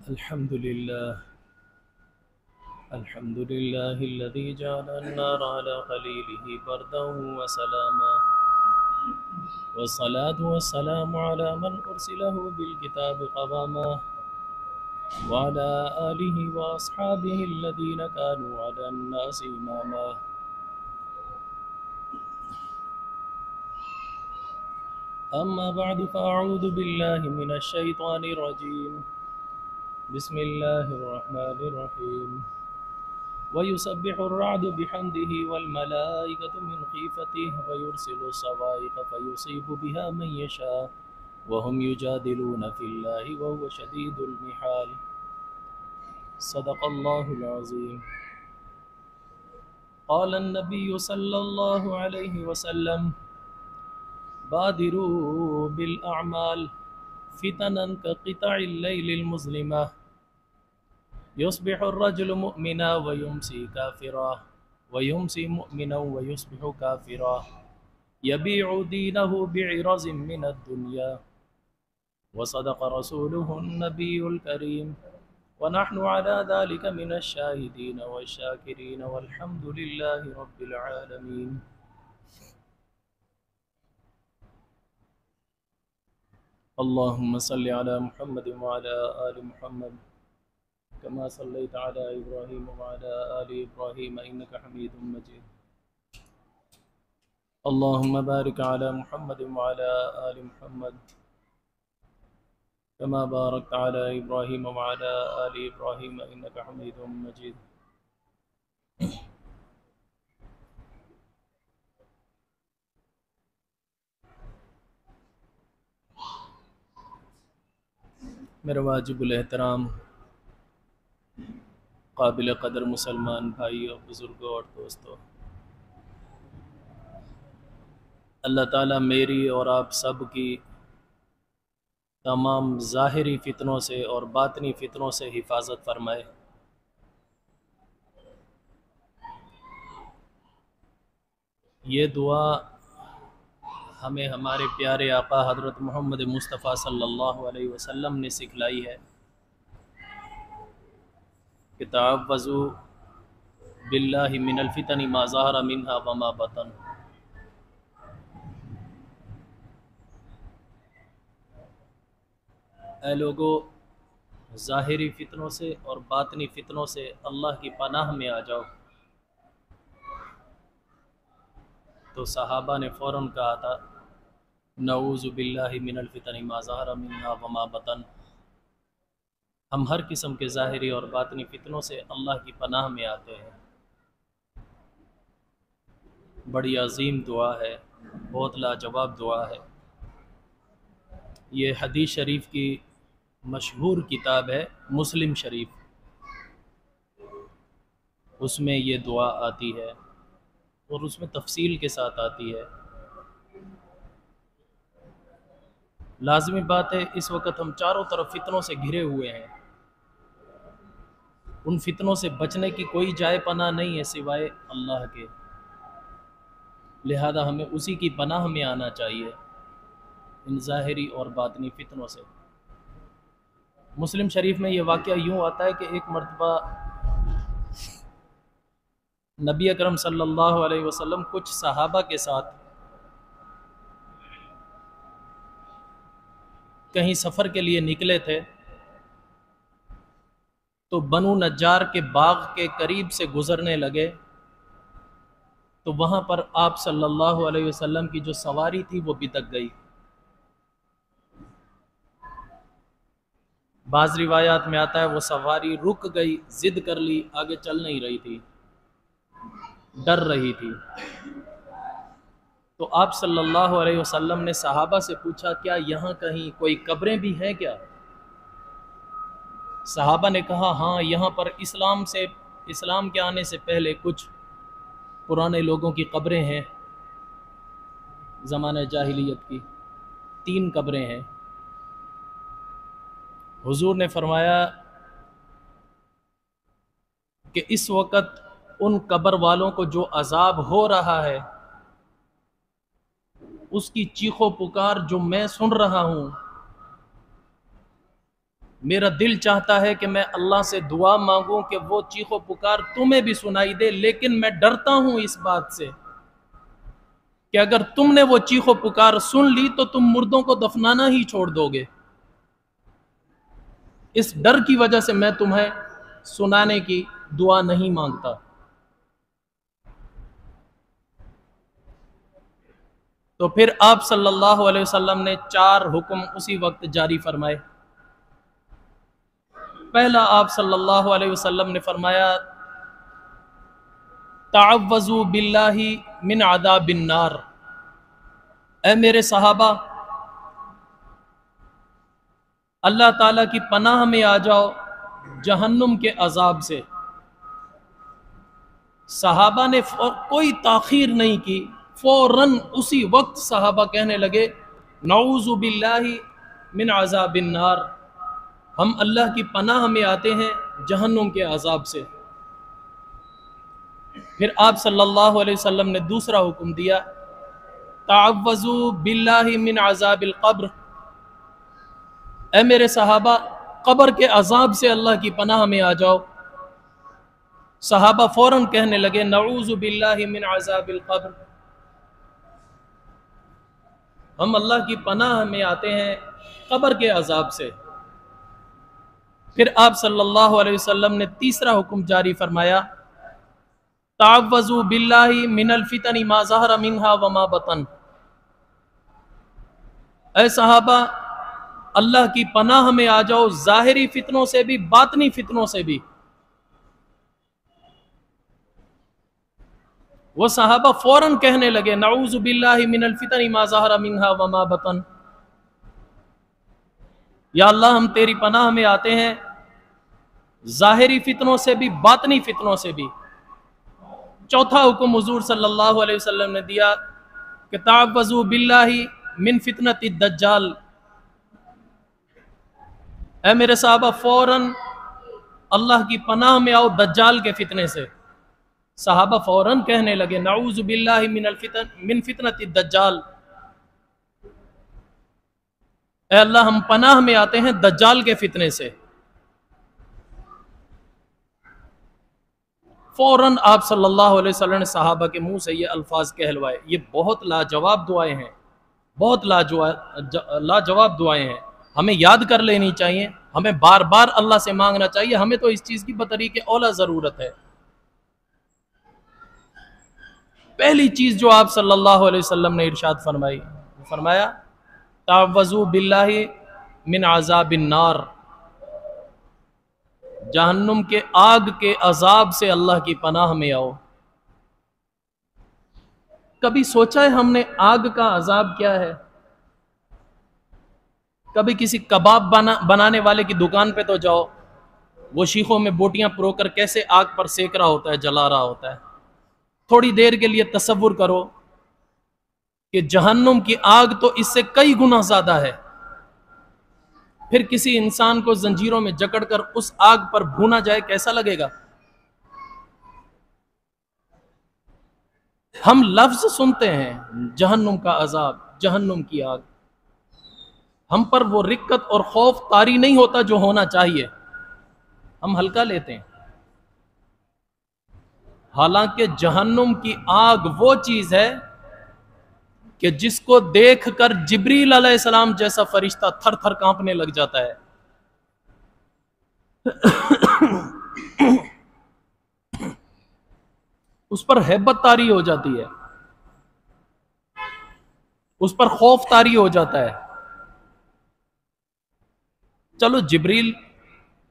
अल्हम्दुलिल्लाह अल्हम्दुलिल्लाहिल्लज़ी जअला अन्नार अला ख़लीलिही बरदन व सलामा वस्सलातु वस्सलामु अला मन उरसिलहु बिल किताबि क़वामा व अला आलिहि व अस्हाबिहि अल्लज़ीना कानू अला अन्नासि इमामा। अम्मा बअदु फ़अऊज़ु बिल्लाहि मिनश शैतानिर रजीम। बिस्मिल्लाहिर रहमानिर रहीम। वयुसब्बिहुर्रअदु बिहम्दिहि वल्मलाइकतु मिन खीफ़तिहि वयुरसिलु सवाइक़ फ़युसीबु बिहा मन यशा वहुम युजादिलून फ़िल्लाहि वहुव शदीदुल मिहाल। सदक़ल्लाहुल अज़ीम। क़ालन नबिय्यु सल्लल्लाहु अलैहि वसल्लम बादिरू बिल अअमाल फ़ितनन कक़ितइल लैलिल मुज़लिमा युस्बिहुर रजुलु मुअमिना व युमसी काफ़िरा व युमसी मुअमिना व युस्बिहु काफ़िरा यबीउ दीनहु बिइरज़िम मिनद दुनिया व सदक़ रसूलुहुन नबियुल करीम व नहनु अला ज़ालिका मिनश शाहिदीन वश्शाकिरीन वल्हम्दुलिल्लाहि रब्बिल आलमीन। अल्लाहुम्मा सल्लि अला मुहम्मद व अला आलि मुहम्मद कमा सल्लैता अला इब्राहीम व अला आलि इब्राहीम इन्नका हमीदुम मजीद। अल्लाहुम्मा बारिक अला मुहम्मद व अला आलि मुहम्मद कमा बारकता अला इब्राहीम व अला आलि इब्राहीम इन्नका हमीदुम मजीद। मेरे वाजिबुल एहतराम काबिल क़दर मुसलमान भाइयों, बुज़ुर्गों और दोस्तों, अल्लाह ताला मेरी और आप सब की तमाम ज़ाहिरी फ़ितनों से और बातनी फ़ितनों से हिफाजत फरमाए। ये दुआ हमें हमारे प्यारे आका हज़रत मोहम्मद मुस्तफ़ा सल्लल्लाहु अलैहि वसल्लम ने सिखलाई है कि तअव्वज़ू बिल्लाहि मिनल फ़ितनि मा ज़हरा मिन्हा व मा बतन। ऐ लोगो, ज़ाहिरी फ़ितनों से और बातनी फ़ितनों से अल्लाह की पनाह में आ जाओ। तो सहाबा ने फ़ौरन कहा था, नऊज़ु बिल्लाहि मिनल फ़ितनि मा ज़हरा मिन्हा व मा बतन। हम हर किस्म के ज़ाहिरी और बातनी फ़ितनों से अल्लाह की पनाह में आते हैं। बड़ी अजीम दुआ है, बहुत लाजवाब दुआ है। ये हदीस शरीफ की मशहूर किताब है मुस्लिम शरीफ, उसमें ये दुआ आती है और उसमें तफसील के साथ आती है। लाज़मी बात है, इस वक्त हम चारों तरफ फ़ितनों से घिरे हुए हैं। उन फ़ितनों से बचने की कोई जाए पनाह नहीं है सिवाय अल्लाह के। लिहाजा हमें उसी की पनाह में आना चाहिए इन ज़ाहिरी और बातनी फ़ितनों से। मुस्लिम शरीफ में ये वाक़या यूँ आता है कि एक मरतबा नबी अकरम सल्लल्लाहु अलैहि वसल्लम कुछ सहाबा के साथ कहीं सफ़र के लिए निकले थे, तो बनु नज्जार के बाग के करीब से गुज़रने लगे तो वहाँ पर आप सल्लल्लाहु अलैहि वसल्लम की जो सवारी थी वो बितक गई। बाज़ रिवायात में आता है वो सवारी रुक गई, ज़िद कर ली, आगे चल नहीं रही थी, डर रही थी। तो आप सल्लल्लाहु अलैहि वसल्लम ने सहाबा से पूछा, क्या यहाँ कहीं कोई कब्रें भी हैं क्या? सहाबा ने कहा, हाँ, यहाँ पर इस्लाम के आने से पहले कुछ पुराने लोगों की कब्रें हैं, ज़माने जाहिलियत की 3 कब्रें हैं। हुजूर ने फरमाया कि इस वक़्त उन कब्र वालों को जो अजाब हो रहा है उसकी चीखो पुकार जो मैं सुन रहा हूँ, मेरा दिल चाहता है कि मैं अल्लाह से दुआ मांगूं कि वो चीखो पुकार तुम्हें भी सुनाई दे, लेकिन मैं डरता हूं इस बात से कि अगर तुमने वो चीखो पुकार सुन ली तो तुम मुर्दों को दफनाना ही छोड़ दोगे। इस डर की वजह से मैं तुम्हें सुनाने की दुआ नहीं मांगता। तो फिर आप सल्लल्लाहु अलैहि वसल्लम ने 4 हुक्म उसी वक्त जारी फरमाए। पहला, आप सल्लल्लाहु अलैहि वसल्लम ने फरमाया, ताअव्वज़ू बिल्लाहि मिन अज़ाबिन नार। ए मेरे सहाबा, अल्लाह ताला की पनाह में आ जाओ जहन्नुम के अजाब से। सहाबा ने कोई ताखीर नहीं की, फौरन उसी वक्त सहाबा कहने लगे, नऊज़ु बिल्लाहि मिन अज़ाबिन नार, हम अल्लाह की पनाह में आते हैं जहन्नुम के अजाब से। फिर आप सल्लल्लाहु अलैहि वसल्लम ने दूसरा हुक्म दिया, ताअव्वज़ू बिल्लाहि मिन अज़ाबिल क़ब्र। ए मेरे सहाबा, कब्र के अजाब से अल्लाह की पनाह में आ जाओ। सहाबा फौरन कहने लगे, नऊज़ु बिल्लाहि मिन अज़ाबिल क़ब्र, हम अल्लाह की पनाह में आते हैं कब्र के अजाब से। फिर आप सल्लल्लाहु अलैहि वसल्लम ने तीसरा हुक्म जारी फरमाया, ताअव्वज़ू बिल्लाहि मिनल फितनी मा ज़हरा मिन्हा व मा बतन। ऐ सहाबा, अल्लाह की पनाह में आ जाओ ज़ाहिरी फितनों से भी, बातनी फितनों से भी। वो सहाबा फौरन कहने लगे, नऊज़ु बिल्लाहि मिनल फितनी मा ज़हरा मिन्हा व मा बतन, या अल्लाह हम तेरी पनाह में आते हैं ज़ाहिरी फितनों से भी, बातनी फितनों से भी। चौथा हुक्म हुज़ूर सल्लल्लाहु अलैहि वसल्लम ने दिया कि ताअव्वज़ू बिल्लाहि मिन फितनति दज्जाल। ऐ मेरे साहबा, फौरन अल्लाह की पनाह में आओ दज्जाल के फितने से। सहाबा फौरन कहने लगे, नऊज़ु बिल्लाहि मिन फितनति दज्जाल, ऐ अल्लाह हम पनाह में आते हैं दज्जाल के फितने से। फौरन आप सल्लल्लाहु अलैहि वसल्लम ने सहाबा के मुंह से ये अल्फाज कहलवाए। ये बहुत लाजवाब दुआएं हैं, बहुत लाजवाब दुआएं हैं। हमें याद कर लेनी चाहिए, हमें बार बार अल्लाह से मांगना चाहिए। हमें तो इस चीज़ की बतरीके औला ज़रूरत है। पहली चीज़ जो आप सल्लल्लाहु अलैहि वसल्लम ने इरशाद फरमाई, फरमाया, ताअव्वज़ू बिल्लाहि मिन अज़ाबिन नार, जहन्नुम के आग के अजाब से अल्लाह की पनाह में आओ। कभी सोचा है हमने आग का अजाब क्या है? कभी किसी कबाब बनाने वाले की दुकान पे तो जाओ, वो शीखों में बोटियां परोकर कैसे आग पर सेक रहा होता है, जला रहा होता है। थोड़ी देर के लिए तसव्वुर करो कि जहन्नुम की आग तो इससे कई गुना ज्यादा है। फिर किसी इंसान को जंजीरों में जकड़कर उस आग पर भूना जाए, कैसा लगेगा? हम लफ्ज सुनते हैं जहन्नुम का अजाब, जहन्नुम की आग, हम पर वो रिक्कत और खौफ तारी नहीं होता जो होना चाहिए, हम हल्का लेते हैं। हालांकि जहन्नुम की आग वो चीज है कि जिसको देखकर जिब्रील अलैहिस्सलाम जैसा फरिश्ता थर थर कांपने लग जाता है। उस पर हैबत तारी हो जाती है, उस पर खौफ तारी हो जाता है। चलो, जिब्रील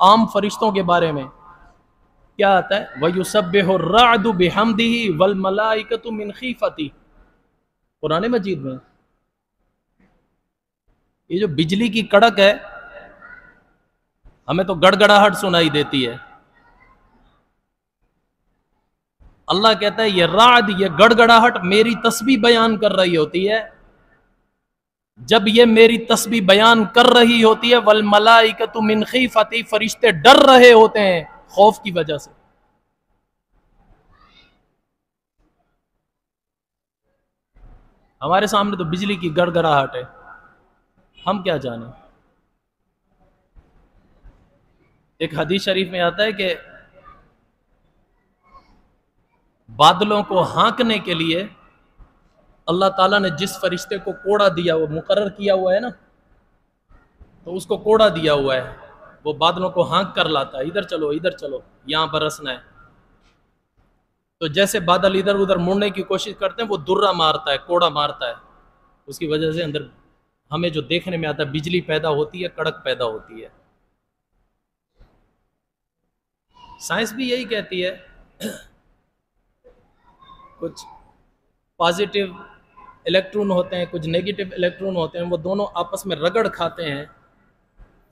आम फरिश्तों के बारे में क्या आता है, वयुसब्बिहु अर्रअदु बिहम्दिही वल मलाइकतु मिन खीफती, कुरान मजीद में। ये जो बिजली की कड़क है, हमें तो गड़गड़ाहट सुनाई देती है। अल्लाह कहता है ये राद, ये गड़गड़ाहट मेरी तस्बीह बयान कर रही होती है। जब ये मेरी तस्बीह बयान कर रही होती है, वल मलाइकतु मिन खीफती, फरिश्ते डर रहे होते हैं खौफ की वजह से। हमारे सामने तो बिजली की गड़गड़ाहट है, हम क्या जाने। एक हदीस शरीफ में आता है कि बादलों को हाँकने के लिए अल्लाह ताला ने जिस फरिश्ते को कोड़ा दिया, वो मुकर्रर किया हुआ है ना, तो उसको कोड़ा दिया हुआ है, वो बादलों को हाँक कर लाता है, इधर चलो यहाँ बरसना है। तो जैसे बादल इधर उधर मुड़ने की कोशिश करते हैं, वो दुर्रा मारता है, कोड़ा मारता है, उसकी वजह से अंदर हमें जो देखने में आता है बिजली पैदा होती है, कड़क पैदा होती है। साइंस भी यही कहती है। कुछ पॉजिटिव इलेक्ट्रॉन होते हैं, कुछ नेगेटिव इलेक्ट्रॉन होते हैं, वो दोनों आपस में रगड़ खाते हैं,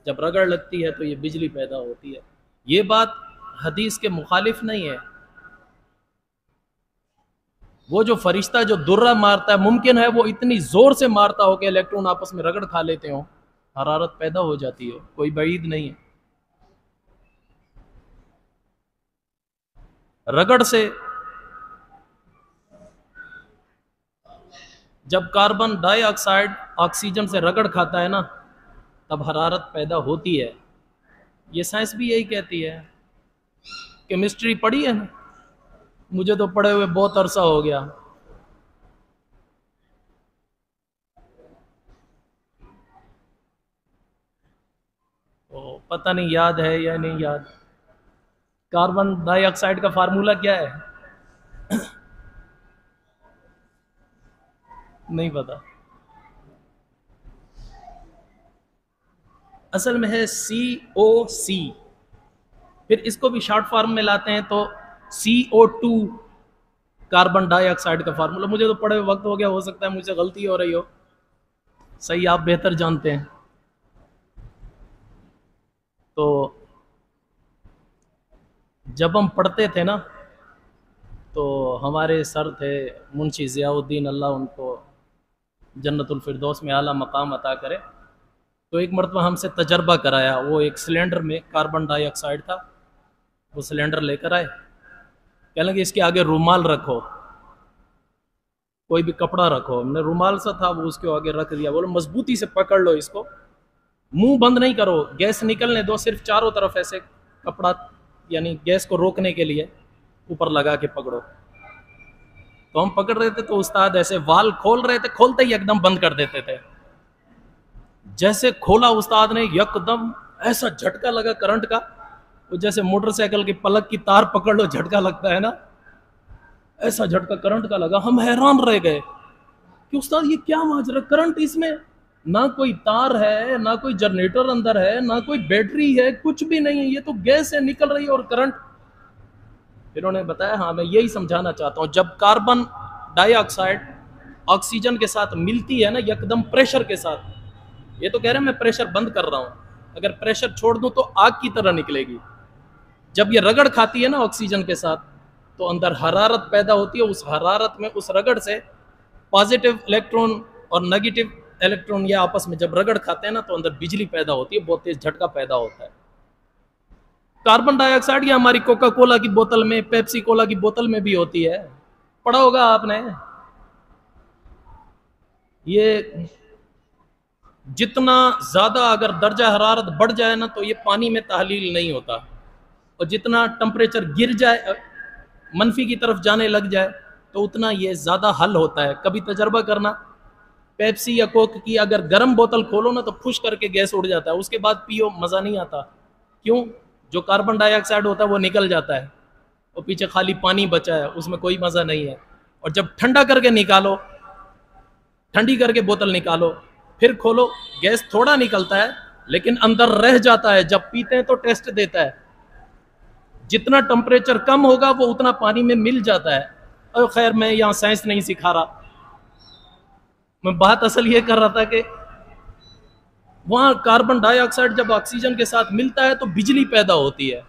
जब रगड़ लगती है तो ये बिजली पैदा होती है। ये बात हदीस के मुखालिफ नहीं है। वो जो फरिश्ता जो दुर्रा मारता है, मुमकिन है वो इतनी जोर से मारता हो कि इलेक्ट्रॉन आपस में रगड़ खा लेते हो, हरारत पैदा हो जाती हो, कोई बईद नहीं है। रगड़ से जब कार्बन डाइऑक्साइड ऑक्सीजन से रगड़ खाता है ना, तब हरारत पैदा होती है। ये साइंस भी यही कहती है। केमिस्ट्री पढ़ी है ना, मुझे तो पढ़े हुए बहुत अरसा हो गया। तो पता नहीं याद है या नहीं याद। कार्बन डाइऑक्साइड का फार्मूला क्या है? नहीं पता। असल में है COC, फिर इसको भी शॉर्ट फॉर्म में लाते हैं तो CO2, कार्बन डाइऑक्साइड का फार्मूला। मुझे तो पढ़े वक्त हो गया, हो सकता है मुझसे गलती हो रही हो, सही आप बेहतर जानते हैं। तो जब हम पढ़ते थे ना, तो हमारे सर थे मुंशी ज़ियाउद्दीन, अल्लाह उनको जन्नतुल फिरदौस में आला मकाम अता करे। तो एक मरतबा हमसे तजर्बा कराया, वो एक सिलेंडर में कार्बन डाइऑक्साइड था, वो सिलेंडर लेकर आए, कह लगे इसके आगे रुमाल रखो, कोई भी कपड़ा रखो। हमने रुमाल सा था, वो उसके आगे रख दिया, बोलो मजबूती से पकड़ लो इसको, मुंह बंद नहीं करो, गैस निकलने दो, सिर्फ चारों तरफ ऐसे कपड़ा, यानी गैस को रोकने के लिए ऊपर लगा के पकड़ो। तो हम पकड़ रहे थे, तो उस्ताद ऐसे वाल खोल रहे थे, खोलते ही एकदम बंद कर देते थे। जैसे खोला उस्ताद ने, एकदम ऐसा झटका लगा करंट का, वो जैसे मोटरसाइकिल की पलक की तार पकड़ लो झटका लगता है ना, ऐसा झटका करंट का लगा। हम हैरान रह गए कि उस्ताद ये क्या माजरा, करंट इसमें ना कोई तार है, ना कोई जनरेटर अंदर है, ना कोई बैटरी है, कुछ भी नहीं है, ये तो गैस है निकल रही है और करंट। फिर उन्होंने बताया, हाँ मैं यही समझाना चाहता हूँ, जब कार्बन डाइऑक्साइड ऑक्सीजन के साथ मिलती है ना, एकदम प्रेशर के साथ, ये तो कह रहे हैं मैं प्रेशर बंद कर रहा हूँ, अगर प्रेशर छोड़ दूँ तो आग की तरह निकलेगी। जब ये रगड़ खाती है ना ऑक्सीजन के साथ, तो अंदर हरारत पैदा होती है। उस हरारत में, उस रगड़ से पॉजिटिव इलेक्ट्रॉन और नेगेटिव इलेक्ट्रॉन ये आपस में जब रगड़ खाते हैं ना, तो अंदर बिजली पैदा होती है, बहुत तेज झटका पैदा होता है। कार्बन डाइऑक्साइड ये हमारी कोका कोला की बोतल में, पेप्सी कोला की बोतल में भी होती है, पढ़ा होगा आपने। ये जितना ज़्यादा अगर दर्जा हरारत बढ़ जाए ना, तो ये पानी में तहलील नहीं होता, और जितना टेम्परेचर गिर जाए, मनफी की तरफ जाने लग जाए, तो उतना ये ज़्यादा हल होता है। कभी तजर्बा करना, पेप्सी या कोक की अगर गर्म बोतल खोलो ना, तो फुश करके गैस उड़ जाता है, उसके बाद पियो, मज़ा नहीं आता। क्यों? जो कार्बन डाइऑक्साइड होता है वो निकल जाता है, और पीछे खाली पानी बचा है, उसमें कोई मज़ा नहीं है। और जब ठंडा करके निकालो, ठंडी करके बोतल निकालो, फिर खोलो, गैस थोड़ा निकलता है लेकिन अंदर रह जाता है, जब पीते हैं तो टेस्ट देता है। जितना टेम्परेचर कम होगा वो उतना पानी में मिल जाता है। और खैर मैं यहाँ साइंस नहीं सिखा रहा, मैं बात असल ये कर रहा था कि वहाँ कार्बन डाइऑक्साइड जब ऑक्सीजन के साथ मिलता है तो बिजली पैदा होती है।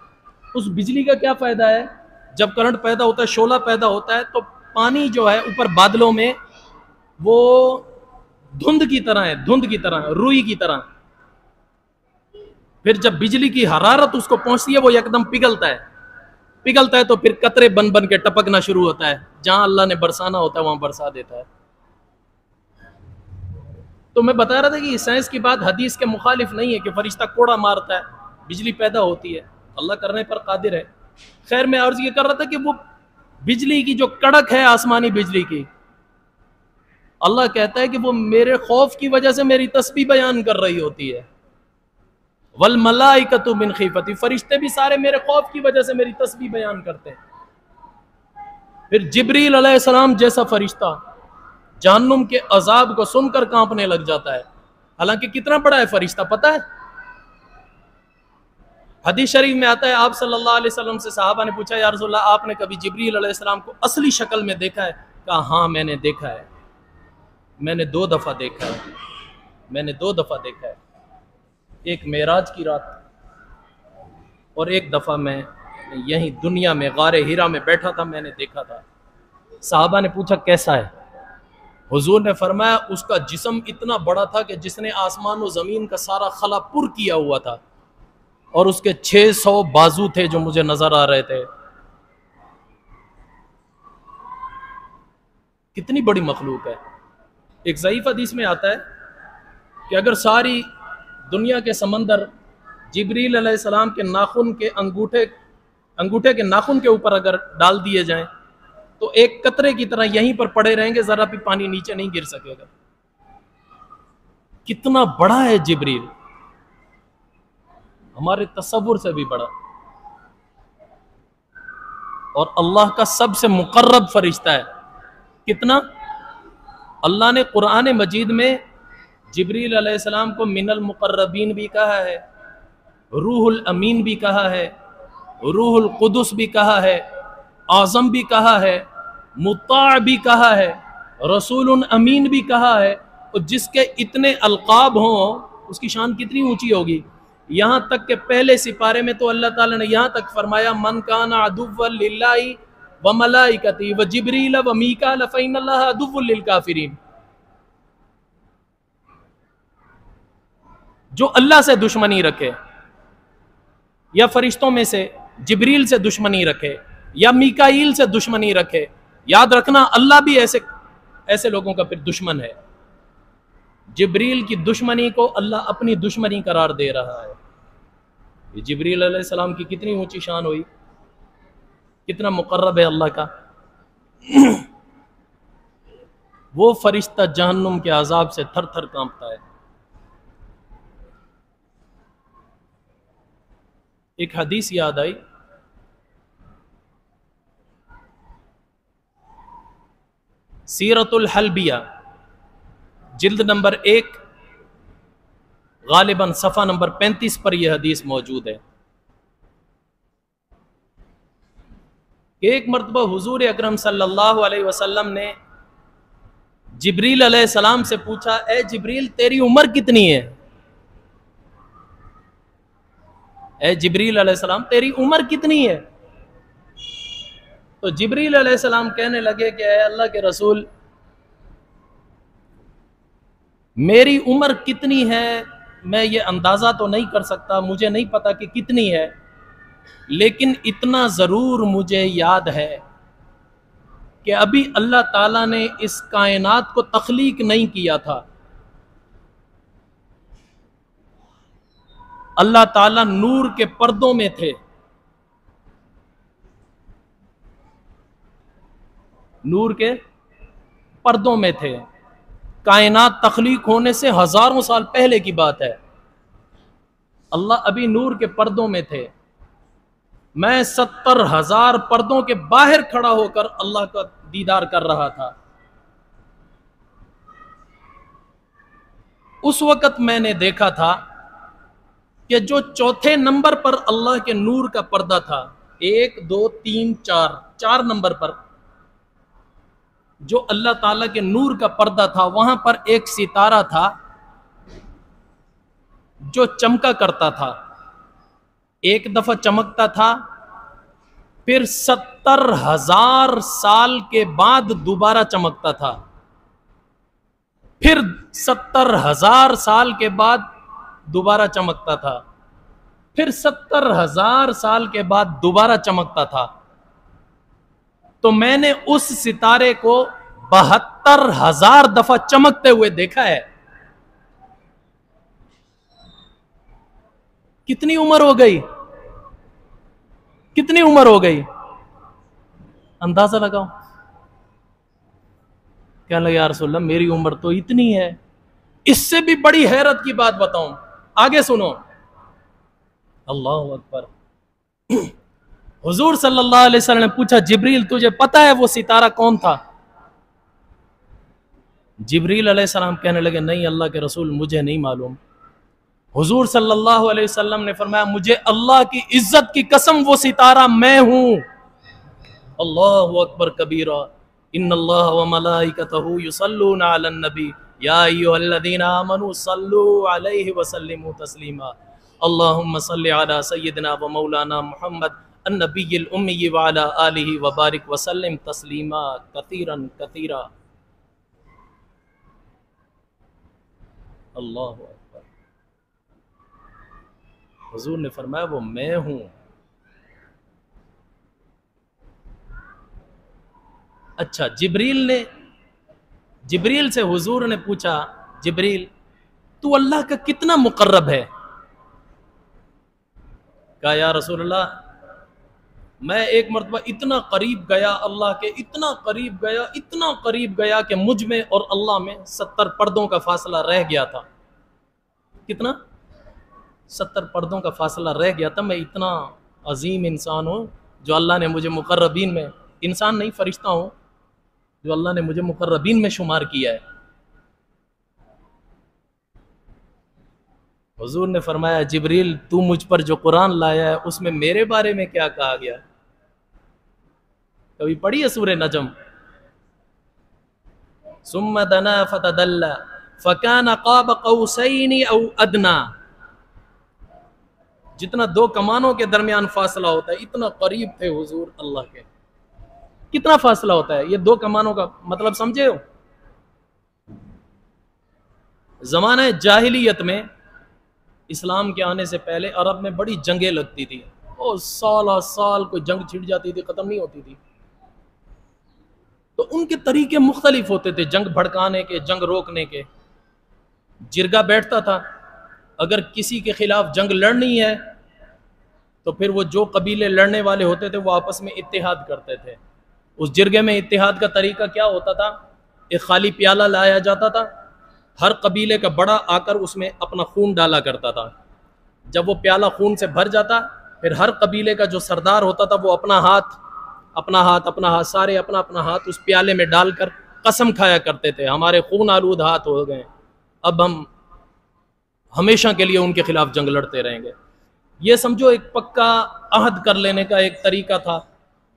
उस बिजली का क्या फ़ायदा है? जब करंट पैदा होता है, शोला पैदा होता है, तो पानी जो है ऊपर बादलों में वो धुंध की तरह है, धुंध की तरह, रुई की तरह। फिर जब बिजली की हरारत उसको पहुंचती है, वो एकदम पिघलता है, पिघलता है तो फिर कतरे बन बन के टपकना शुरू होता है, जहां अल्लाह ने बरसाना होता है वहां बरसा देता है। तो मैं बता रहा था कि साइंस की बात हदीस के मुखालिफ नहीं है कि फरिश्ता कोड़ा मारता है। बिजली पैदा होती है, अल्लाह करने पर कादिर है। खैर मैं अर्ज ये कर रहा था कि वो बिजली की जो कड़क है आसमानी बिजली की, अल्लाह कहता है कि वो मेरे खौफ की वजह से मेरी तस्बीह बयान कर रही होती है। वल मलाइकतु मिन खीफती, फरिश्ते भी सारे मेरे खौफ की वजह से मेरी तस्बीह बयान करते हैं। फिर जिब्रील अलैहिस्सलाम जैसा फरिश्ता जहन्नुम के अजाब को सुनकर कांपने लग जाता है। हालांकि कितना बड़ा है फरिश्ता पता है? हदीस शरीफ में आता है, आप सल्लल्लाहु अलैहि वसल्लम से सहाबा ने पूछा, या रसूलल्लाह आपने कभी जिब्रील अलैहिस्सलाम को असली शक्ल में देखा है? कहा हाँ मैंने देखा है, मैंने 2 दफा देखा है, मैंने 2 दफा देखा है। एक मेराज की रात और एक दफा मैं यहीं दुनिया में गारे हिरा में बैठा था, मैंने देखा था। साहबा ने पूछा कैसा है? हुजूर ने फरमाया उसका जिस्म इतना बड़ा था कि जिसने आसमान और जमीन का सारा खला पुर किया हुआ था, और उसके 600 बाजू थे जो मुझे नजर आ रहे थे। कितनी बड़ी मखलूक है। एक ज़ईफ हदीस में आता है कि अगर सारी दुनिया के समंदर जिब्रील अलैहिस्सलाम के नाखून के अंगूठे के नाखून के ऊपर अगर डाल दिए जाएं तो एक कतरे की तरह यहीं पर पड़े रहेंगे, जरा भी पानी नीचे नहीं गिर सकेगा। कितना बड़ा है जिब्रील, हमारे तसव्वुर से भी बड़ा, और अल्लाह का सबसे मुकर्रब फरिश्ता है। कितना? अल्लाह ने कुरान मजीद में जिब्रील अलैहिस्सलाम को मिनल मुकर्रबीन भी कहा है, रूहुल अमीन भी कहा है, रूहुल कुदुस भी कहा है, आज़म भी कहा है, मुत्ता भी कहा है, रसूलुन अमीन भी कहा है। और जिसके इतने अलकाब हों उसकी शान कितनी ऊंची होगी। यहाँ तक के पहले सिपारे में तो अल्लाह ताला ने यहाँ तक फरमाया, मन काना अदुव्वन लिल्लाहि व मलाइकती व जिब्रील व मीकाल फइन्नल्लाह अदुव्वुन लिल काफिरीन। जो अल्लाह से दुश्मनी रखे, या फरिश्तों में से जिब्रील से दुश्मनी रखे, या मीकाईल से दुश्मनी रखे, याद रखना अल्लाह भी ऐसे लोगों का फिर दुश्मन है। जिब्रील की दुश्मनी को अल्लाह अपनी दुश्मनी करार दे रहा है। ये जिब्रील अलैहिस्सलाम की कितनी ऊंची शान हुई, कितना मुकर्रब है अल्लाह का। वो फरिश्ता जहन्नुम के अजाब से थर थर कांपता है। एक हदीस याद आई, सीरतुल हल्बिया जिल्द नंबर 1 गालिबन सफ़ा नंबर 35 पर यह हदीस मौजूद है कि एक मरतबा हुजूर अकरम सल्लल्लाहु अलैहि वसल्लम ने जिब्रील अलैहिस्सलाम से पूछा, ए जिब्रील तेरी उम्र कितनी है? ए जिब्रील अलैहिस्सलाम तेरी उम्र कितनी है? तो जिब्रील अलैहिस्सलाम कहने लगे कि ए अल्लाह के रसूल, मेरी उम्र कितनी है मैं ये अंदाज़ा तो नहीं कर सकता, मुझे नहीं पता कि कितनी है, लेकिन इतना ज़रूर मुझे याद है कि अभी अल्लाह ताला ने इस कायनात को तख्लीक नहीं किया था। अल्लाह ताला नूर के पर्दों में थे, नूर के पर्दों में थे। कायनात तख्लीक होने से हजारों साल पहले की बात है। अल्लाह अभी नूर के पर्दों में थे। मैं 70,000 पर्दों के बाहर खड़ा होकर अल्लाह का दीदार कर रहा था। उस वक्त मैंने देखा था कि जो चौथे नंबर पर अल्लाह के नूर का पर्दा था, 1 2 3 4 नंबर पर जो अल्लाह ताला के नूर का पर्दा था, वहां पर एक सितारा था जो चमका करता था। एक दफा चमकता था, फिर 70,000 साल के बाद दोबारा चमकता था, फिर 70,000 साल के बाद दोबारा चमकता था, फिर 70,000 साल के बाद दोबारा चमकता था। तो मैंने उस सितारे को 72,000 दफा चमकते हुए देखा है। कितनी उम्र हो गई, कितनी उम्र हो गई, अंदाजा लगाओ। क्या लगे यार रसूलल्लाह मेरी उम्र तो इतनी है। इससे भी बड़ी हैरत की बात बताऊं, आगे सुनो। अल्लाह अकबर। हुजूर सल्लल्लाहु अलैहि वसल्लम ने पूछा, जिब्रील तुझे पता है वो सितारा कौन था? जिब्रील अलैहिस्सलाम कहने लगे, नहीं अल्लाह के रसूल मुझे नहीं मालूम। हुजूर सल्लल्लाहु अलैहि वसल्लम ने फरमाया, मुझे अल्लाह की इज्जत की कसम वो सितारा मैं हूं। अल्लाहु अकबर कबीरा, इन्नल्लाह व मलाइकतहु युसल्लूना अलन नबी या अय्युहल्लज़ीना आमनू सल्लू अलैहि व सल्लिमू तस्लीमा। अल्लाहुम्मा सल्लि अला सय्यिदिना व मौलाना मुहम्मद अन्नबिय्यिल उम्मी व अला आलिहि व बारिक व सल्लिम तस्लीमा कसीरन कसीरा। अल्लाह अकबर। हुजूर ने फरमाया वो मैं हूं। अच्छा, जिब्रील से हुजूर ने पूछा, जिब्रील तू अल्लाह का कितना मुकर्रब है? कहा या रसूलल्लाह मैं एक मरतबा इतना करीब गया अल्लाह के, इतना करीब गया, इतना करीब गया कि मुझ में और अल्लाह में 70 पर्दों का फासला रह गया था। कितना? 70 पर्दों का फासला रह गया था। मैं इतना अजीम इंसान हूँ जो अल्लाह ने मुझे मुकर्रबीन में, इंसान नहीं फरिश्ता हूँ, जो अल्लाह ने मुझे मुकर्रबीन में शुमार किया है। हुजूर ने फरमाया, जिब्रील तू मुझ पर जो कुरान लाया है उसमें मेरे बारे में क्या कहा गया? कभी पढ़ी है सूरह नजम? सुम्मा दना फतदल्ला फकान क़ाब क़ौसैनि औ अदना। जितना दो कमानों के दरमियान फासला होता है इतना करीब थे हुजूर अल्लाह के। कितना फासला होता है ये दो कमानों का, मतलब समझे हो? जमाने जाहिलियत में, इस्लाम के आने से पहले अरब में बड़ी जंगें लगती थी और साल साल कोई जंग छिड़ जाती थी, खत्म नहीं होती थी। तो उनके तरीके मुख्तलिफ होते थे जंग भड़काने के, जंग रोकने के। जिरगा बैठता था, अगर किसी के खिलाफ जंग लड़नी है तो फिर वो जो कबीले लड़ने वाले होते थे वो आपस में इत्तेहाद करते थे। उस जिरगे में इत्तेहाद का तरीका क्या होता था? एक खाली प्याला लाया जाता था, हर कबीले का बड़ा आकर उसमें अपना खून डाला करता था। जब वो प्याला खून से भर जाता, फिर हर कबीले का जो सरदार होता था वो अपना हाथ सारे अपना अपना हाथ उस प्याले में डालकर कसम खाया करते थे, हमारे खून आलूद हाथ हो गए, अब हम हमेशा के लिए उनके खिलाफ जंग लड़ते रहेंगे। ये समझो एक पक्का अहद कर लेने का एक तरीका था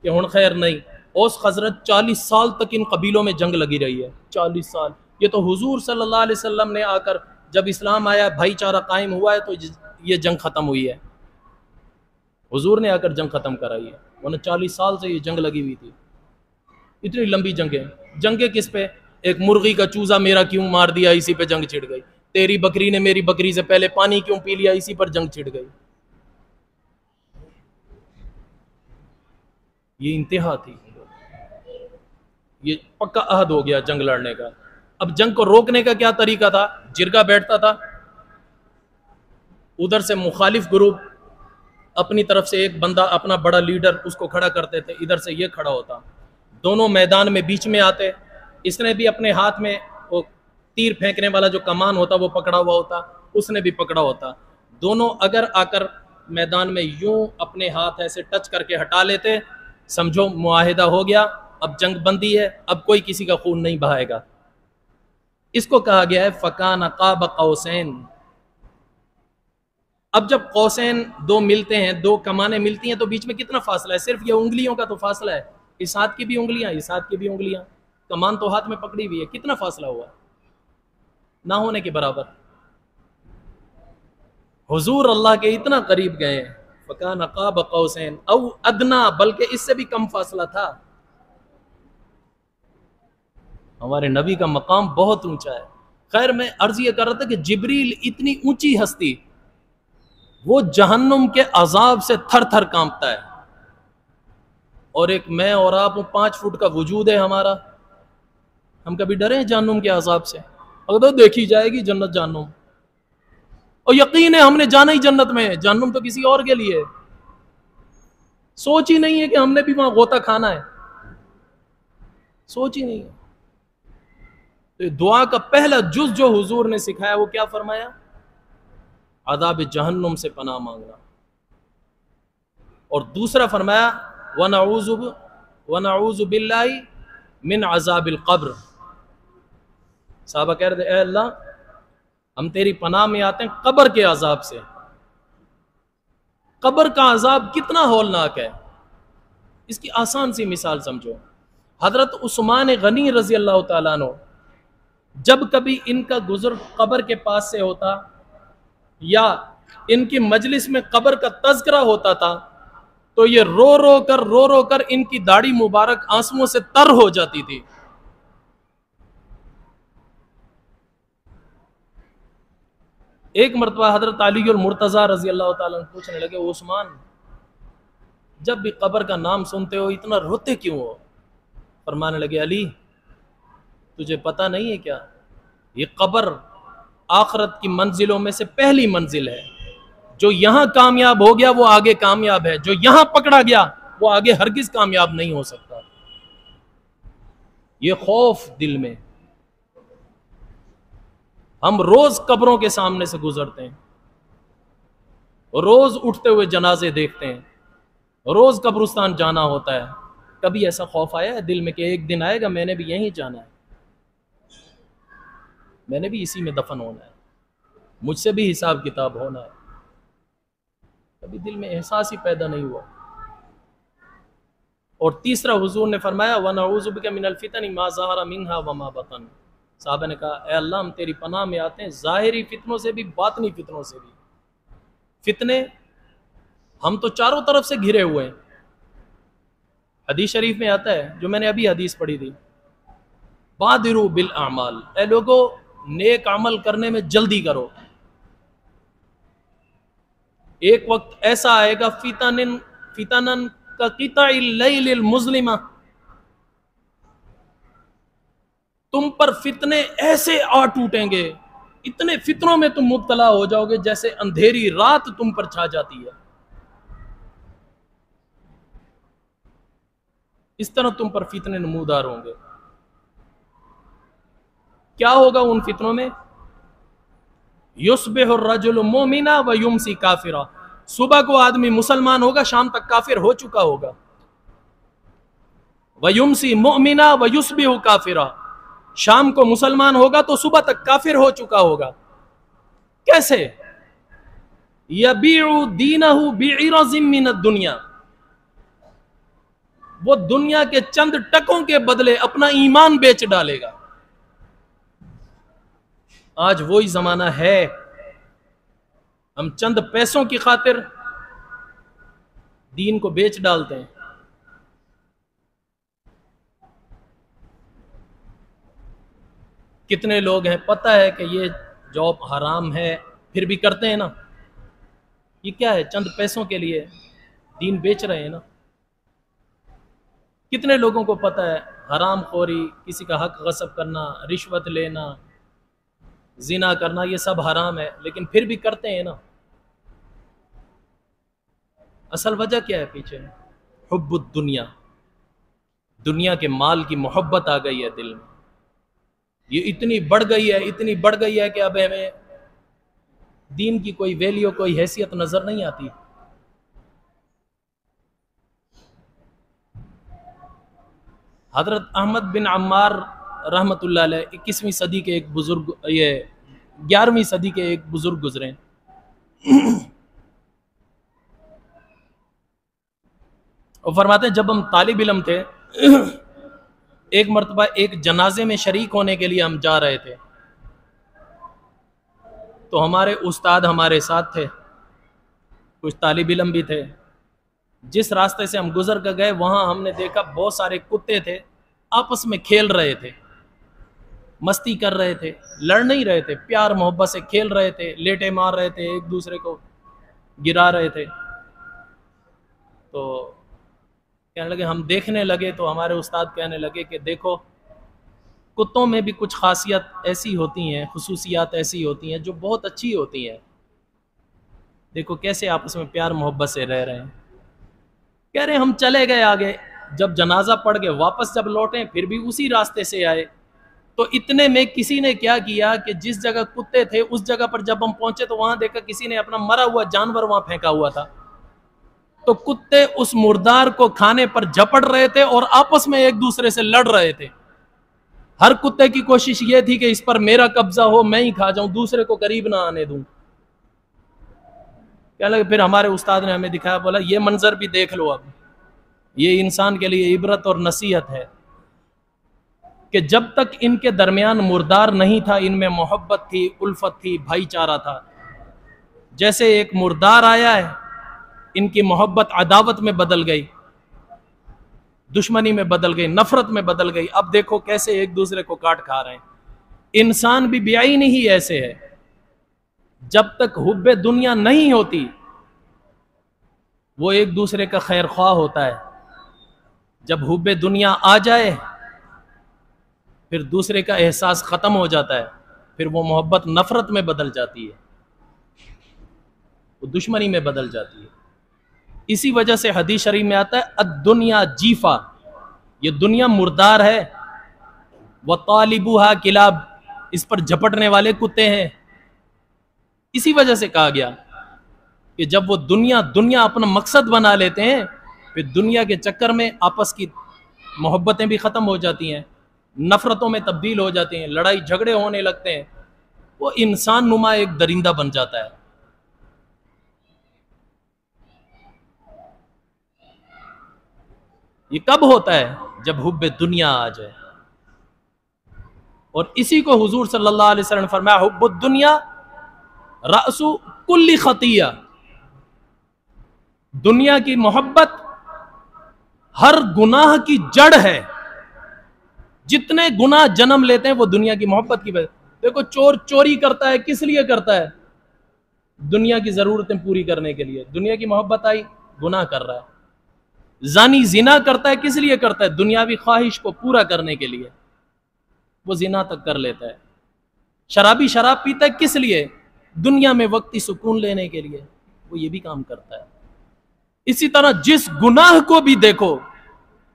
कि हुण खैर नहीं। औस खजरत 40 साल तक इन कबीलों में जंग लगी रही है, 40 साल। ये तो हुजूर सल्लल्लाहु अलैहि वसल्लम ने आकर जब इस्लाम आया, भाईचारा कायम हुआ है, तो ये जंग खत्म हुई है। हुजूर ने आकर जंग खत्म कराई है, वरना 40 साल से ये जंग लगी हुई थी। इतनी लंबी जंगें किस पे? एक मुर्गी का चूजा मेरा क्यों मार दिया, इसी पे जंग छिड़ गई। तेरी बकरी ने मेरी बकरी से पहले पानी क्यों पी लिया, इसी पर जंग छिड़ गई। ये इंतहा थी, ये पक्का अहद हो गया जंग लड़ने का। अब जंग को रोकने का क्या तरीका था? जिरगा बैठता था, उधर से मुखालिफ ग्रुप अपनी तरफ से एक बंदा, अपना बड़ा लीडर उसको खड़ा करते थे, इधर से ये खड़ा होता, दोनों मैदान में बीच में आते। इसने भी अपने हाथ में वो तीर फेंकने वाला जो कमान होता वो पकड़ा हुआ होता, उसने भी पकड़ा होता। दोनों अगर आकर मैदान में यूं अपने हाथ ऐसे टच करके हटा लेते, समझो मुआहिदा हो गया, अब जंग बंदी है, अब कोई किसी का खून नहीं बहाएगा। इसको कहा गया है फकान क़ाब क़ौसैन। अब जब कौसैन दो मिलते हैं, दो कमाने मिलती हैं, तो बीच में कितना फासला है? सिर्फ ये उंगलियों का तो फासला है, इस हाथ की भी उंगलियां, इस हाथ की भी उंगलियां, कमान तो हाथ में पकड़ी हुई है, कितना फासला हुआ? ना होने के बराबर। हुजूर अल्लाह के इतना करीब गए, फकान क़ाब क़ौसैन औ अदना, बल्कि इससे भी कम फासला था। हमारे नबी का मकाम बहुत ऊंचा है। खैर, मैं अर्ज ये कर रहा था कि जिब्रील इतनी ऊंची हस्ती, वो जहन्नुम के अजाब से थर थर कांपता है, और एक मैं और आप 5 फुट का वजूद है हमारा। हम कभी डरे हैं जहन्नुम के अजाब से? अगर तो देखी जाएगी जन्नत जहन्नुम, और यकीन है हमने जाना ही जन्नत में है, जहन्नुम तो किसी और के लिए है। सोच ही नहीं है कि हमने भी वहां गोता खाना है, सोच ही नहीं है। तो ये दुआ का पहला जुज जो हुजूर ने सिखाया वो क्या फरमाया? अज़ाब जहन्नुम से पनाह मांगना। और दूसरा फरमाया वनऊज़ु बिल्लाहि मिन अज़ाबिल क़ब्र। साहबा कह रहे थे, ए अल्लाह हम तेरी पनाह में आते हैं कब्र के अजाब से। कब्र का अजाब कितना हौलनाक है, इसकी आसान सी मिसाल समझो। हजरत उस्मान गनी रजी अल्लाह तआला अन्हु, जब कभी इनका गुजर कब्र के पास से होता या इनकी मजलिस में कब्र का तज़किरा होता था, तो ये रो रो कर इनकी दाढ़ी मुबारक आंसुओं से तर हो जाती थी। एक मरतबा हजरत अली और मुर्तज़ा रजी अल्लाह ताला पूछने लगे, उस्मान जब भी कब्र का नाम सुनते हो इतना रोते क्यों हो? फरमाने लगे, अली तुझे पता नहीं है क्या, ये कब्र आखिरत की मंजिलों में से पहली मंजिल है। जो यहां कामयाब हो गया वो आगे कामयाब है, जो यहां पकड़ा गया वो आगे हरगिज कामयाब नहीं हो सकता। ये खौफ दिल में, हम रोज कब्रों के सामने से गुजरते हैं, रोज उठते हुए जनाजे देखते हैं, रोज कब्रिस्तान जाना होता है। कभी ऐसा खौफ आया है दिल में कि एक दिन आएगा मैंने भी यहीं जाना है, मैंने भी इसी में दफन होना है, मुझसे भी हिसाब किताब होना है? कभी दिल में एहसास ही पैदा नहीं हुआ। और तीसरा हुजूर ने फरमाया वनऊज़ु बिका मिनल फितनी मा ज़हरा मिन्हा व मा बतन। साहबा ने कहा, ए अल्लाह हम तेरी पनाह में आते हैं ज़ाहिरी फितनों से भी, बातनी फितनों से भी। फितने हम तो चारों तरफ से घिरे हुए हैं। हदीस शरीफ में आता है, जो मैंने अभी हदीस पढ़ी थी, बादिरू बिल आमाल, ए लोगो नेक अमल करने में जल्दी करो। एक वक्त ऐसा आएगा फितनन का क़िताइल लैलिल मुज़लिमा, तुम पर फितने ऐसे आ टूटेंगे, इतने फितनों में तुम मुब्तला हो जाओगे जैसे अंधेरी रात तुम पर छा जाती है। इस तरह तुम पर फितने नमूदार होंगे। क्या होगा उन फितनों में? युस्बिहु रजुलु मोमिना व युमसी काफिरा, सुबह को आदमी मुसलमान होगा, शाम तक काफिर हो चुका होगा। व युमसी मोमिना व युस्बिहु काफिरा, शाम को मुसलमान होगा तो सुबह तक काफिर हो चुका होगा। कैसे? यबीउ दीनहु बिइरज़िम मिनद दुनिया, वो दुनिया के चंद टकों के बदले अपना ईमान बेच डालेगा। आज वही जमाना है, हम चंद पैसों की खातिर दीन को बेच डालते हैं। कितने लोग हैं पता है कि ये जॉब हराम है फिर भी करते हैं ना। ये क्या है? चंद पैसों के लिए दीन बेच रहे हैं ना। कितने लोगों को पता है हराम खोरी, किसी का हक गस्ब करना, रिश्वत लेना, जिना करना, ये सब हराम है, लेकिन फिर भी करते हैं ना। असल वजह क्या है पीछे? हुब्बुद दुनिया, दुनिया के माल की मोहब्बत आ गई है दिल में। ये इतनी बढ़ गई है, इतनी बढ़ गई है कि अब हमें दीन की कोई वैल्यू, कोई हैसियत नजर नहीं आती। हजरत अहमद बिन अम्मार रहमतुल्लाह अलैह 21वीं सदी के एक बुजुर्ग, ये 11वीं सदी के एक बुजुर्ग गुजरे। और फरमाते हैं जब हम तालिब इल्म थे, एक मरतबा एक जनाजे में शरीक होने के लिए हम जा रहे थे, तो हमारे उस्ताद हमारे साथ थे, कुछ तालिब इल्म भी थे। जिस रास्ते से हम गुजर कर गए वहां हमने देखा बहुत सारे कुत्ते थे, आपस में खेल रहे थे, मस्ती कर रहे थे, लड़ नहीं रहे थे, प्यार मोहब्बत से खेल रहे थे, लेटे मार रहे थे, एक दूसरे को गिरा रहे थे। तो कहने लगे, हम देखने लगे तो हमारे उस्ताद कहने लगे कि देखो, कुत्तों में भी कुछ खासियत ऐसी होती हैं, खुसूसियात ऐसी होती हैं जो बहुत अच्छी होती हैं। देखो कैसे आपस में प्यार मोहब्बत से रह रहे हैं। कह रहे हम चले गए आगे, जब जनाजा पढ़ के वापस जब लौटे फिर भी उसी रास्ते से आए। तो इतने में किसी ने क्या किया कि जिस जगह कुत्ते थे उस जगह पर जब हम पहुंचे तो वहां देखा किसी ने अपना मरा हुआ जानवर वहां फेंका हुआ था। तो कुत्ते उस मुर्दार को खाने पर झपट रहे थे और आपस में एक दूसरे से लड़ रहे थे। हर कुत्ते की कोशिश यह थी कि इस पर मेरा कब्जा हो, मैं ही खा जाऊं, दूसरे को करीब ना आने दूं। क्या लगे, फिर हमारे उस्ताद ने हमें दिखाया, बोला ये मंजर भी देख लो, अब ये इंसान के लिए इबरत और नसीहत है कि जब तक इनके दरमियान मुर्दार नहीं था, इनमें मोहब्बत थी, उल्फत थी, भाईचारा था। जैसे एक मुर्दार आया है, इनकी मोहब्बत अदावत में बदल गई, दुश्मनी में बदल गई, नफरत में बदल गई। अब देखो कैसे एक दूसरे को काट खा रहे हैं। इंसान भी बेईन ही ऐसे है, जब तक हुब्बे दुनिया नहीं होती वो एक दूसरे का खैर ख्वाह होता है। जब हुब्बे दुनिया आ जाए फिर दूसरे का एहसास खत्म हो जाता है, फिर वो मोहब्बत नफरत में बदल जाती है, वो दुश्मनी में बदल जाती है। इसी वजह से हदीस शरीफ में आता है अद्दुनिया जीफा, ये दुनिया मुर्दार है, व तालिबुहा किलाब, इस पर झपटने वाले कुत्ते हैं। इसी वजह से कहा गया कि जब वो दुनिया अपना मकसद बना लेते हैं फिर दुनिया के चक्कर में आपस की मोहब्बतें भी खत्म हो जाती हैं, नफरतों में तब्दील हो जाती हैं, लड़ाई झगड़े होने लगते हैं, वो इंसान नुमा एक दरिंदा बन जाता है। ये कब होता है? जब हुब्बे दुनिया आ जाए। और इसी को हुजूर सल्लल्लाहु अलैहि वसल्लम ने फरमाया, हुब्बुद दुनिया रअसु कुल्ली खतिया, दुनिया की मोहब्बत हर गुनाह की जड़ है। जितने गुनाह जन्म लेते हैं वो दुनिया की मोहब्बत की वजह। देखो चोर चोरी करता है, किस लिए करता है? दुनिया की जरूरतें पूरी करने के लिए। दुनिया की मोहब्बत आई, गुनाह कर रहा है। जानी जिना करता है, किस लिए करता है? दुनियावी ख्वाहिश को पूरा करने के लिए, वो जिना तक कर लेता है। शराबी शराब पीता है, किस लिए? दुनिया में वक्ती सुकून लेने के लिए, वो ये भी काम करता है। इसी तरह जिस गुनाह को भी देखो,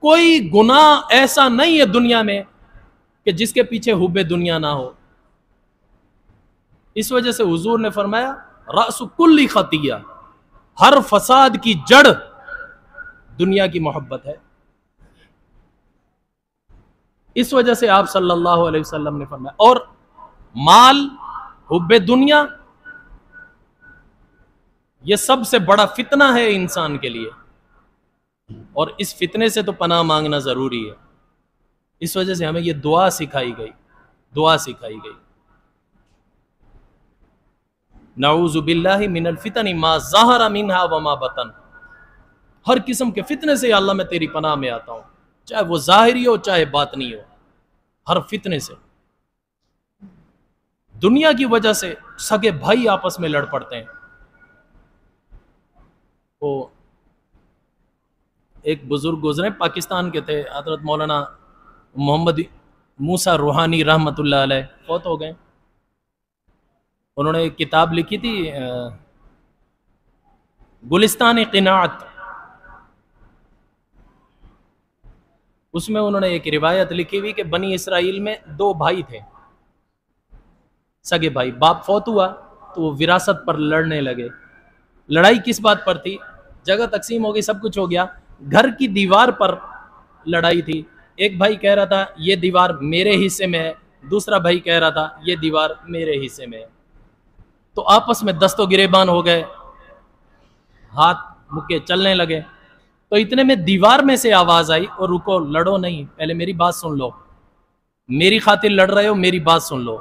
कोई गुनाह ऐसा नहीं है दुनिया में कि जिसके पीछे हुब्बे दुनिया ना हो। इस वजह से हुजूर ने फरमाया रअसु कुल्ली खतिया, हर फसाद की जड़ दुनिया की मोहब्बत है। इस वजह से आप सल्लल्लाहु अलैहि वसल्लम ने फरमाया। और माल, हुब्बे दुनिया, यह सबसे बड़ा फितना है इंसान के लिए, और इस फितने से तो पनाह मांगना जरूरी है। इस वजह से हमें यह दुआ सिखाई गई, दुआ सिखाई गई, नऊज़ु बिल्लाहि मिनल फितनी मा ज़हरा मिन्हा व मा बतन। हर किस्म के फितने से अल्लाह मैं तेरी पनाह में आता हूं, चाहे वो जाहिरी हो चाहे बातनी हो, हर फितने से। दुनिया की वजह से सगे भाई आपस में लड़ पड़ते हैं। तो एक बुजुर्ग गुजरे, पाकिस्तान के थे, हजरत मौलाना मोहम्मद मूसा रूहानी रहमतुल्लाह अलैह, फौत हो गए। उन्होंने एक किताब लिखी थी गुलिस्तान क़िनाअत, उसमें उन्होंने एक रिवायत लिखी हुई कि बनी इसराइल में दो भाई थे, सगे भाई। बाप फौत हुआ तो वो विरासत पर लड़ने लगे। लड़ाई किस बात पर थी? जगह तकसीम हो गई, सब कुछ हो गया, घर की दीवार पर लड़ाई थी। एक भाई कह रहा था ये दीवार मेरे हिस्से में है, दूसरा भाई कह रहा था ये दीवार मेरे हिस्से में है। तो आपस में दस्तो गिरेबान हो गए, हाथ मुक्के चलने लगे। तो इतने में दीवार में से आवाज आई, और रुको, लड़ो नहीं, पहले मेरी बात सुन लो, मेरी खातिर लड़ रहे हो, मेरी बात सुन लो।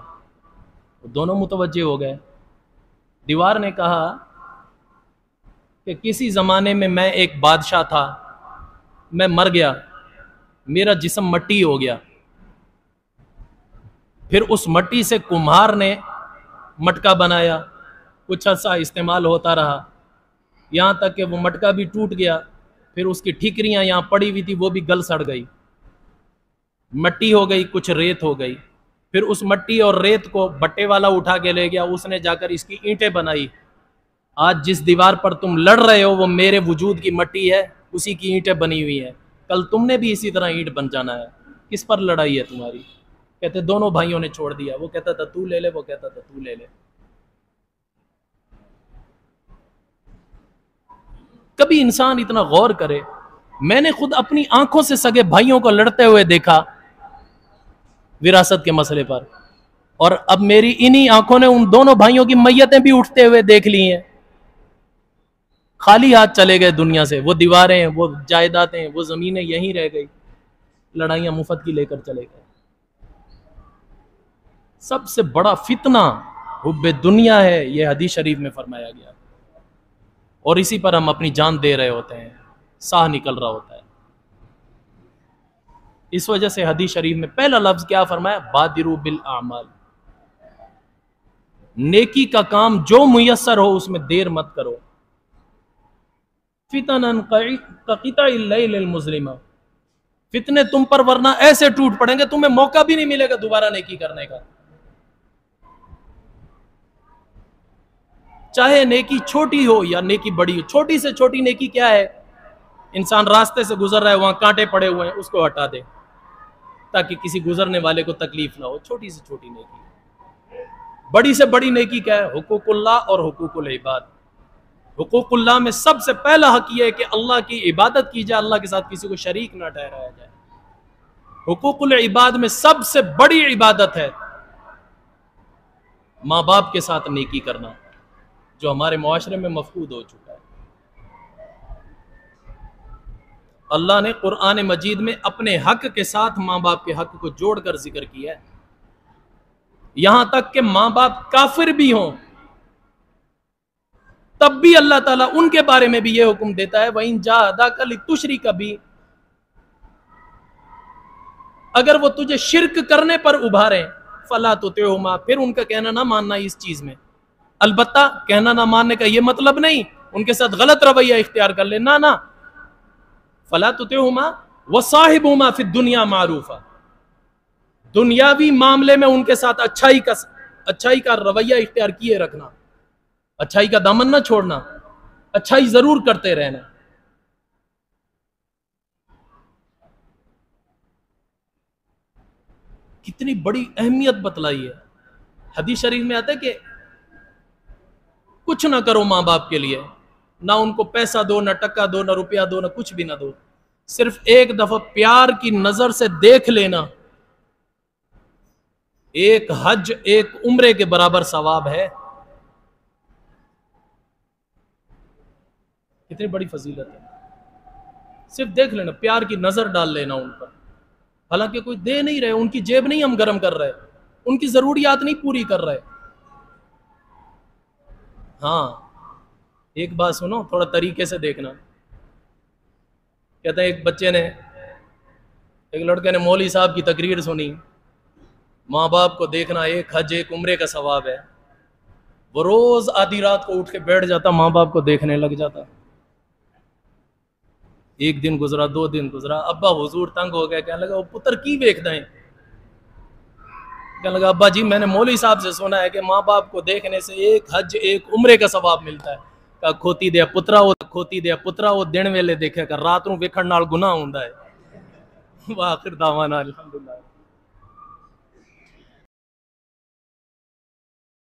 तो दोनों मुतवज्जे हो गए। दीवार ने कहा कि किसी जमाने में मैं एक बादशाह था, मैं मर गया, मेरा जिस्म मट्टी हो गया, फिर उस मट्टी से कुम्हार ने मटका बनाया, कुछ अर्सा इस्तेमाल होता रहा, यहाँ तक कि वो मटका भी टूट गया, फिर उसकी ठीकरियाँ यहाँ पड़ी हुई थी वो भी गल सड़ गई, मट्टी हो गई, कुछ रेत हो गई। फिर उस मट्टी और रेत को भट्टे वाला उठा के ले गया, उसने जाकर इसकी ईंटें बनाई, आज जिस दीवार पर तुम लड़ रहे हो वो मेरे वजूद की मट्टी है, उसी की ईंटें बनी हुई हैं। कल तुमने भी इसी तरह ईंट बन जाना है। किस पर लड़ाई है तुम्हारी? कहते दोनों भाइयों ने छोड़ दिया। वो कहता था तू ले ले, वो कहता था तू ले ले। कभी इंसान इतना गौर करे। मैंने खुद अपनी आंखों से सगे भाइयों को लड़ते हुए देखा विरासत के मसले पर, और अब मेरी इन्हीं आंखों ने उन दोनों भाइयों की मैयतें भी उठते हुए देख ली हैं। खाली हाथ चले गए दुनिया से। वो दीवारें, वो जायदादें, वो जमीनें यहीं रह गई। लड़ाइयां मुफ्त की लेकर चले गए। सबसे बड़ा फितना हुब्बे दुनिया है, यह हदीस शरीफ में फरमाया गया, और इसी पर हम अपनी जान दे रहे होते हैं, साह निकल रहा होता है। इस वजह से हदीस शरीफ में पहला लफ्ज क्या फरमाया? बादिरू बिल आमाल। नेकी का काम जो मुयस्सर हो उसमें देर मत करो। फितनन कक़िताइल लैलिल मुज़लिमा, फितने तुम पर वरना ऐसे टूट पड़ेंगे तुम्हें मौका भी नहीं मिलेगा दोबारा नेकी करने का। चाहे नेकी छोटी हो या नेकी बड़ी हो। छोटी से छोटी नेकी क्या है? इंसान रास्ते से गुजर रहा है, वहां कांटे पड़े हुए हैं, उसको हटा दे ताकि किसी गुजरने वाले को तकलीफ ना हो। छोटी से छोटी नेकी। बड़ी से बड़ी नेकी क्या है? हुकूकुल्लाह और हुकूकुल इबाद। हुकूकुल्लाह में सबसे पहला हक यह है कि अल्लाह की इबादत की जाए, अल्लाह के साथ किसी को शरीक ना ठहराया जाए। हुकूकुल इबाद में सबसे बड़ी इबादत है माँ बाप के साथ नेकी करना, जो हमारे मुआशरे में मफकूद हो चुका है। अल्लाह ने कुरान मजीद में अपने हक के साथ माँ बाप के हक को जोड़कर जिक्र किया है। यहां तक कि माँ बाप काफिर भी हों तब भी अल्लाह ताला उनके बारे में भी यह हुक्म देता है, वहीं जाहदाका लितुश्रिक भी, अगर वो तुझे शिर्क करने पर उभारे फला तुतिउहुमा, फिर उनका कहना ना मानना इस चीज में। अलबत्ता कहना ना मानने का यह मतलब नहीं उनके साथ गलत रवैया इख्तियार कर ले, ना ना। फला तुतिउहुमा वसाहिबहुमा फिद दुनिया मारूफा, दुनियावी मामले में उनके साथ अच्छाई का रवैया इख्तियार किए रखना, अच्छाई का दामन ना छोड़ना, अच्छाई जरूर करते रहना। कितनी बड़ी अहमियत बतलाई है। हदीस शरीफ में आता है कि कुछ ना करो माँ बाप के लिए, ना उनको पैसा दो, ना टक्का दो, ना रुपया दो, ना कुछ भी ना दो, सिर्फ एक दफा प्यार की नजर से देख लेना, एक हज एक उम्रे के बराबर सवाब है। कितनी बड़ी फजीलत है। सिर्फ देख लेना, प्यार की नजर डाल लेना उन पर। हालांकि कोई दे नहीं रहे, उनकी जेब नहीं हम गर्म कर रहे, उनकी जरूरियात नहीं पूरी कर रहे। हाँ, एक बात सुनो, थोड़ा तरीके से देखना। कहते हैं एक बच्चे ने, एक लड़के ने मौलवी साहब की तकरीर सुनी, माँ बाप को देखना एक हज एक उम्रे का सवाब है। वो रोज आधी रात को उठ के बैठ जाता, माँ बाप को देखने लग जाता। एक दिन गुजरा, 2 दिन गुजरा, अब्बा हुजूर तंग हो गए, कहने लगा वो पुत्र की वेखदा है। कहने लगा अब्बा जी मैंने मौलवी साहब से सुना है कि माँ बाप को देखने से एक हज एक उम्रे का सवाब मिलता है। कहा खोती दे पुत्रा वो दिन वेले देखे कर, रात नूं वेखण नाल गुनाह हुंदा है। वाह, आखिर दावाना अल्हम्दुलिल्लाह।